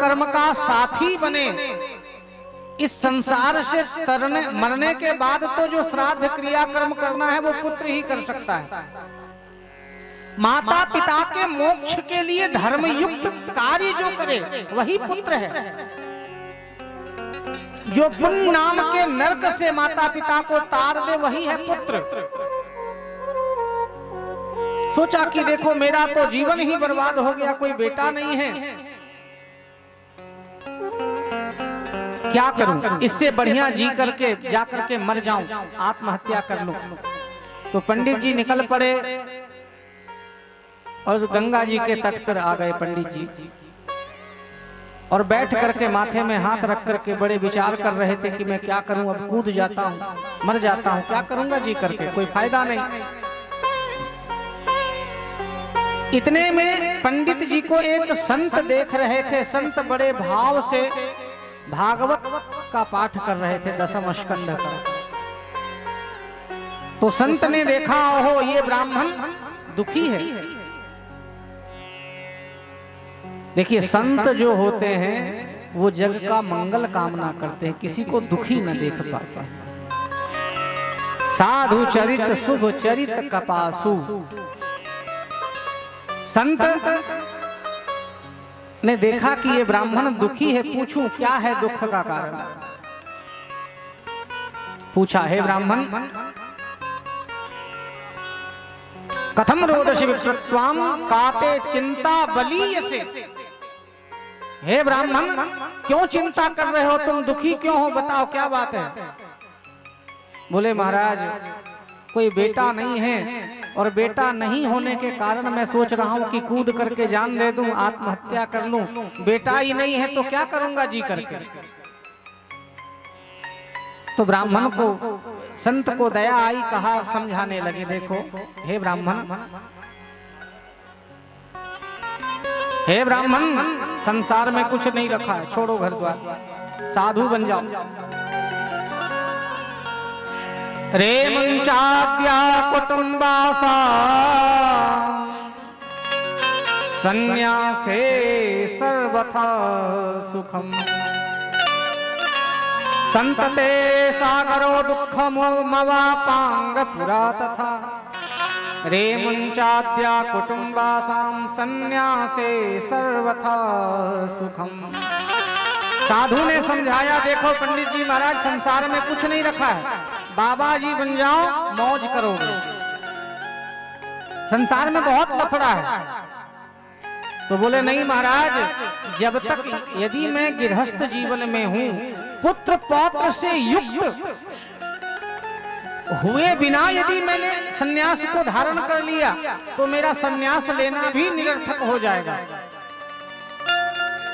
कर्म का साथी बने। इस संसार से तरने मरने के बाद तो जो श्राद्ध क्रिया कर्म करना है वो पुत्र ही कर सकता है। माता पिता के मोक्ष के लिए धर्मयुक्त कार्य जो करे वही पुत्र है। जो पुण्य नाम के नरक से माता पिता को तार दे वही है पुत्र। सोचा कि देखो मेरा तो जीवन ही बर्बाद हो गया, कोई बेटा नहीं है, क्या करूं, इससे बढ़िया जी करके जा करके मर जाऊं, आत्महत्या कर लूं। तो पंडित जी निकल पड़े और गंगा जी के तट पर आ गए पंडित जी, और बैठ करके माथे में हाथ रख करके बड़े विचार कर रहे थे कि मैं क्या करूं, अब कूद जाता हूं, मर जाता हूं, क्या करूंगा जी करके, कोई फायदा नहीं। इतने में पंडित जी को एक संत देख रहे थे। संत बड़े भाव से भागवत का पाठ कर रहे थे, दशम स्कंध का। तो संत ने देखा, ओहो ये ब्राह्मण दुखी है। देखिए संत जो होते हैं वो जग का मंगल कामना करते हैं, किसी को दुखी न देख पाता। साधु चरित शुभ चरित कपासु। संत ने देखा कि ये ब्राह्मण दुखी है, पूछूं क्या है दुख का कारण। पूछा, हे ब्राह्मण कथम रोदसी विप्रत्वाम काते चिंता बलीयसे। हे ब्राह्मण क्यों चिंता कर रहे हो तुम, दुखी क्यों हो, बताओ क्या बात है। बोले महाराज कोई बेटा नहीं है, और बेटा नहीं होने के कारण मैं सोच रहा हूं कि कूद करके जान दे दूं, आत्महत्या कर लूं। बेटा ही नहीं है तो क्या करूंगा जी करके। तो ब्राह्मण को संत को दया आई, कहा समझाने लगे, देखो हे ब्राह्मण, हे ब्राह्मण संसार में कुछ नहीं रखा है, छोड़ो घर द्वार, साधु बन जाओ। रे मंचाद्या कुटुंबासा संन्यासे सर्वथा सुखम। संतते सागरो दुःखमवापांग पुरा तथा। रे मुंचाद्या कुटुंबासां संन्यासे सर्वथा सुखम। साधु ने समझाया, देखो पंडित जी महाराज संसार में कुछ नहीं रखा है, बाबा जी बन जाओ मौज करोगे, संसार में बहुत लफड़ा है। तो बोले नहीं महाराज, जब तक यदि मैं गृहस्थ जीवन में हूं, पुत्र पौत्र से युक्त हुए बिना यदि मैंने सन्यास को धारण कर लिया तो मेरा सन्यास लेना भी निरर्थक हो जाएगा।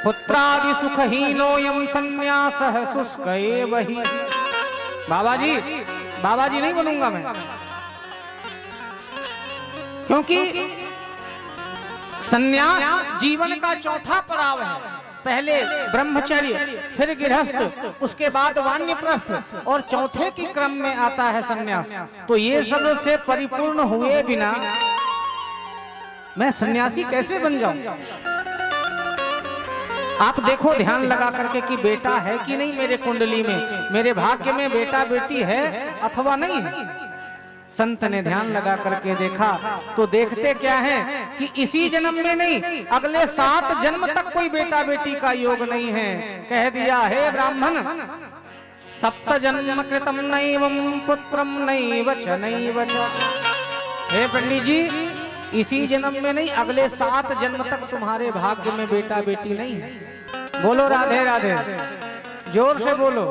पुत्रादि सुखहीनोयम सन्यासः शुष्क एव हि। बाबा जी नहीं बनूंगा मैं, क्योंकि सन्यास जीवन का चौथा पड़ाव है। पहले ब्रह्मचर्य, फिर गृहस्थ, उसके बाद वानप्रस्थ, और चौथे के क्रम में आता है सन्यास। तो ये सब से परिपूर्ण हुए बिना मैं सन्यासी कैसे बन जाऊं। आप देखो ध्यान लगा करके कि बेटा है कि नहीं मेरे कुंडली में, मेरे भाग्य में बेटा बेटी है अथवा नहीं है। संत ने ध्यान लगा करके देखा तो देखते क्या है कि इसी जन्म में नहीं, अगले 7 जन्म तक कोई बेटा बेटी का योग नहीं है। कह दिया, हे ब्राह्मण 7 जन्म कृतम नैवं पुत्रम नैव च नैव च। हे पंडित जी, इसी जन्म में नहीं, अगले 7 जन्म तक तुम्हारे भाग्य में बेटा बेटी नहीं है। बोलो राधे राधे, जोर से बोलो।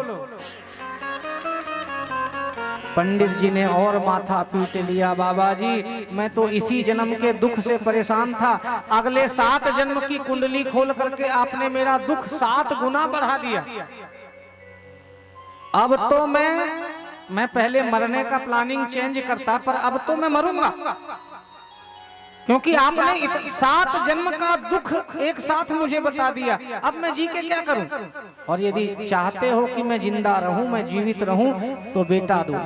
पंडित जी ने और माथा पीट लिया, बाबा जी मैं तो इसी जन्म के दुख से परेशान था, अगले 7 जन्म की कुंडली खोल करके आपने मेरा दुख 7 गुना बढ़ा दिया। अब तो मैं पहले मरने का प्लानिंग चेंज करता, पर अब तो मैं मरूंगा, क्योंकि आपने 7 जन्म का दुख एक साथ मुझे बता दिया। अब मैं जी के क्या करूं। और यदि चाहते हो कि मैं जिंदा रहूं, मैं जीवित रहूं, तो बेटा दो,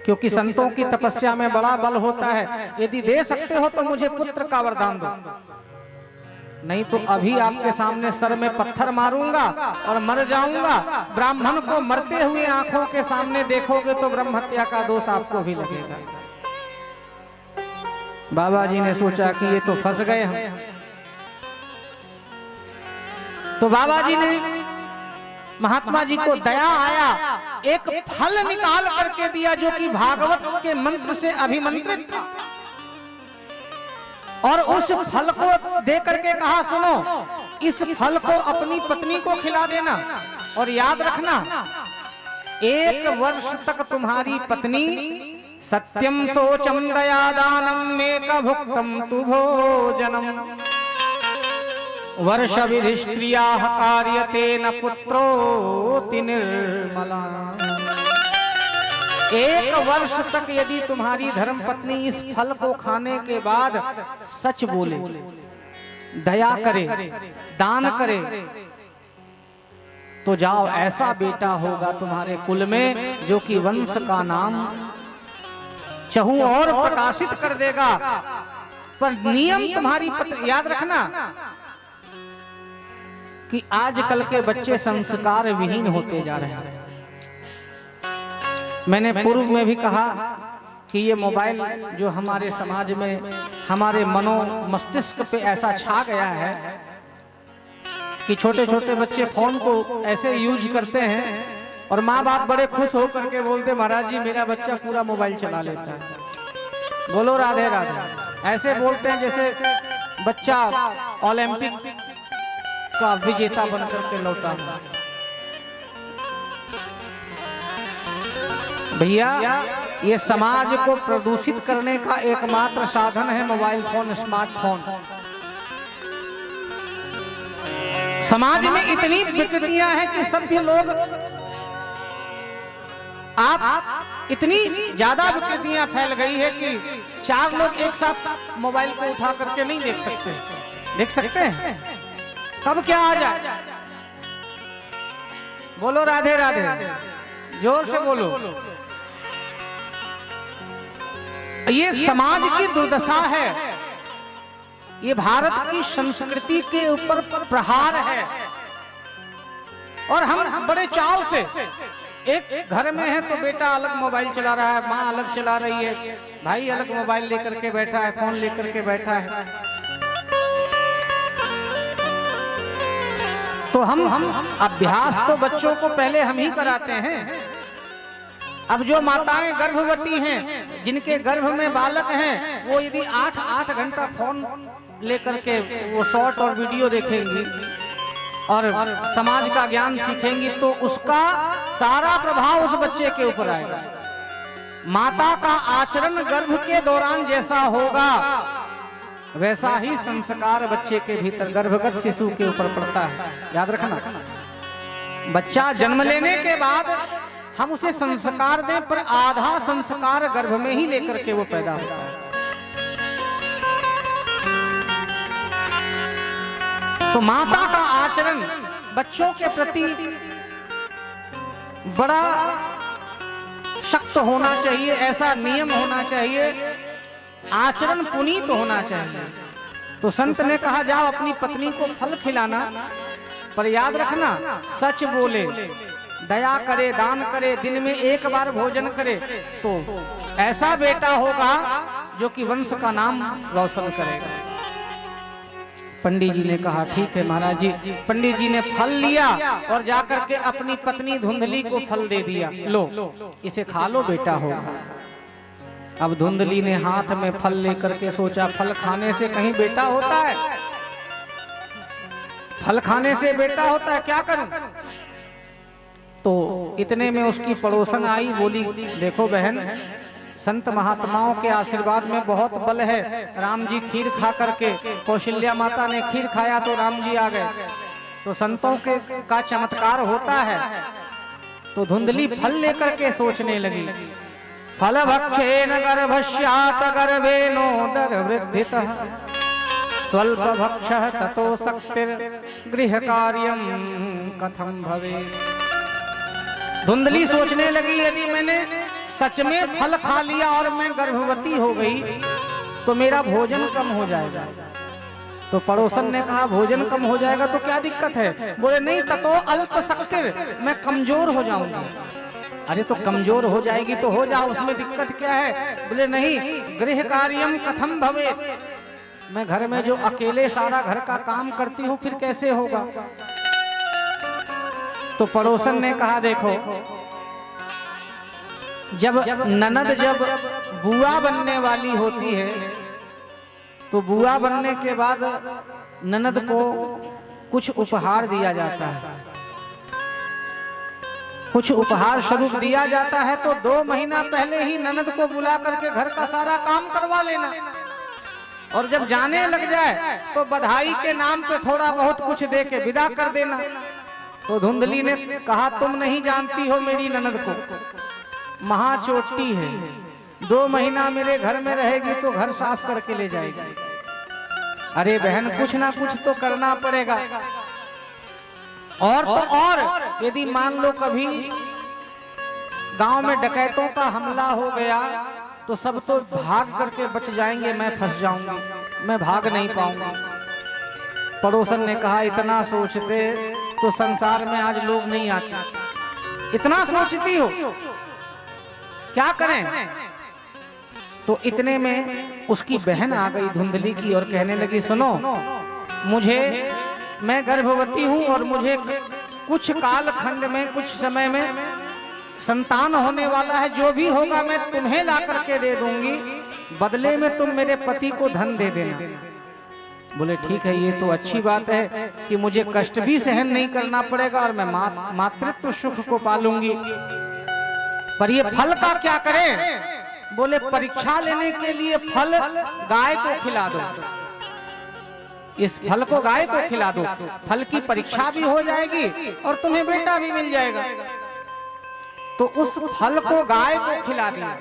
क्योंकि संतों की तपस्या में बड़ा बल होता है। यदि दे सकते हो तो मुझे पुत्र का वरदान दो। नहीं तो अभी आपके सामने सर में पत्थर मारूंगा और मर जाऊंगा। ब्राह्मण को मरते हुए आंखों के सामने देखोगे तो ब्रह्म हत्या का दोष आपको भी लगेगा। बाबा जी ने सोचा कि ये तो फंस गए हम। तो बाबा जी ने, महात्मा जी को दया आया, एक फल निकाल करके दिया जो कि भागवत के मंत्र से अभिमंत्रित था, और उस फल को दे करके कहा, सुनो इस फल को अपनी पत्नी को खिला देना और याद रखना 1 वर्ष तक तुम्हारी पत्नी सत्यम सोचम दयादानम मेक भुक्तम तु भोजनम वर्ष विधि स्त्रिया कार्यते न पुत्रोति निर्मला। 1 वर्ष तक यदि तुम्हारी धर्म पत्नी इस फल को खाने के बाद सच बोले, दया करे, दान करे, तो जाओ ऐसा बेटा होगा तुम्हारे कुल में जो कि वंश का नाम चहु और प्रकाशित कर देगा। पर नियम तुम्हारी पत्नी, याद रखना कि आजकल के बच्चे संस्कार विहीन होते जा रहे हैं। मैंने पूर्व में भी कहा कि ये मोबाइल जो हमारे समाज में, हमारे मनो मस्तिष्क पे ऐसा छा गया है कि छोटे छोटे बच्चे फोन को ऐसे यूज करते हैं और माँ बाप बड़े खुश हो करके बोलते, महाराज जी मेरा बच्चा पूरा मोबाइल चला लेता है। बोलो राधे राधे। ऐसे बोलते हैं जैसे बच्चा ओलंपिक का विजेता बनकर के लौटा। भैया ये समाज को प्रदूषित करने का एकमात्र साधन है मोबाइल फोन, स्मार्टफोन। समाज में इतनी विकृतियां हैं कि सभ्य लोग, आप इतनी ज्यादा विकृतियां फैल गई है कि 4 लोग एक साथ मोबाइल को उठा करके नहीं देख सकते। देख सकते हैं कब क्या आ जाए। बोलो राधे राधे, जोर से बोलो। ये समाज की दुर्दशा है, ये भारत की संस्कृति के ऊपर प्रहार है। और हम बड़े चाव से, एक घर में है तो बेटा अलग मोबाइल चला रहा है, माँ अलग चला रही है, भाई अलग मोबाइल लेकर के बैठा है, फोन लेकर के बैठा है। तो हम अभ्यास तो बच्चों को पहले हम ही कराते हैं। अब जो माताएं गर्भवती हैं, जिनके गर्भ में बालक हैं, वो यदि 8 घंटा फोन लेकर के वो शॉर्ट और वीडियो देखेंगी और समाज का ज्ञान सीखेंगी तो उसका सारा प्रभाव उस बच्चे के ऊपर आएगा। माता का आचरण गर्भ के दौरान जैसा होगा वैसा ही संस्कार बच्चे के भीतर, गर्भगत शिशु के ऊपर पड़ता है। याद रखना, बच्चा जन्म लेने के बाद हम उसे संस्कार दें, पर आधा संस्कार गर्भ में ही लेकर के वो पैदा होता है। तो माता का आचरण बच्चों के प्रति बड़ा सख्त होना चाहिए, ऐसा नियम होना चाहिए, आचरण पुनीत होना चाहिए। तो संत ने कहा जाओ अपनी पत्नी को फल खिलाना, पर याद रखना सच बोले, दया करे, दान करे, दिन में 1 बार भोजन करे, तो ऐसा बेटा होगा जो कि वंश का नाम रोशन करेगा। पंडित जी ने कहा ठीक है महाराज जी। पंडित जी ने फल लिया और जाकर के अपनी पत्नी धुंधली को फल दे दिया, लो इसे खा लो बेटा होगा। अब धुंधली ने हाथ में फल लेकर के सोचा फल खाने से कहीं बेटा होता है, फल खाने से बेटा होता है, क्या करूं। तो इतने में उसकी पड़ोसन आई, बोली देखो बहन, संत महात्माओं के आशीर्वाद में बहुत बल है। राम जी खीर खा करके, कौशल्या माता ने खीर खाया तो राम जी आ गए, तो संतों के का चमत्कार होता है। तो धुंधली फल लेकर के सोचने लगी, फल भक्षेन गर्भस्यात् गर्भेनोदर वृद्धितः स्वल्प भक्षः ततो शक्तिर गृह कार्यम कथम भवेत्। धुंधली सोचने लगी यदि मैंने सच में फल खा लिया और मैं गर्भवती हो गई तो मेरा भोजन कम हो जाएगा, तो पड़ोसन ने कहा भोजन कम हो जाएगा तो क्या दिक्कत है? बोले नहीं, ततो अल्पशक्तिर, मैं कमजोर हो जाऊंगी। अरे तो कमजोर हो जाएगी तो हो जाओ, उसमें दिक्कत क्या है? बोले नहीं, गृह कार्यम कथम भवे, मैं घर में जो अकेले सारा घर का काम करती हूँ फिर कैसे होगा? तो पड़ोसन ने कहा देखो, जब ननद जब बुआ बनने वाली होती है तो बुआ बनने के बाद ननद को कुछ उपहार दिया जाता है, कुछ उपहार स्वरूप दिया जाता है। तो 2 महीना पहले ही ननद को बुला करके घर का सारा काम करवा लेना, और जब जाने लग जाए तो बधाई के नाम पे थोड़ा बहुत कुछ दे के विदा कर देना। तो धुंधली ने कहा तुम नहीं जानती हो मेरी ननद को, महाचोटी है, 2 महीना मेरे घर में रहेगी तो घर साफ करके ले जाएगी। अरे बहन, कुछ ना कुछ तो करना पड़ेगा। और तो और यदि मान लो कभी गांव में डकैतों का हमला हो गया तो सब तो भाग करके बच जाएंगे, मैं फंस जाऊंगी, मैं भाग नहीं पाऊंगा। पड़ोसन ने कहा इतना सोचते तो संसार में आज लोग नहीं आते, इतना सोचती हो, क्या करें? तो इतने में उसकी बहन आ गई धुंधली की और कहने लगी सुनो, मैं गर्भवती हूँ और मुझे कुछ काल खंड में, कुछ समय में संतान होने वाला है, जो भी होगा मैं तुम्हें ला करके दे दूंगी, बदले में तुम मेरे पति को धन दे देना। बोले ठीक है, ये तो अच्छी बात है कि मुझे कष्ट भी सहन नहीं करना पड़ेगा और मैं मातृत्व सुख को पालूंगी, पर ये फल का क्या करें? बोले परीक्षा लेने के लिए फल गाय को खिला दो, इस फल को गाय को खिला दो, फल की परीक्षा भी हो जाएगी और तुम्हें बेटा भी मिल जाएगा। तो उस फल को गाय को खिला दिया।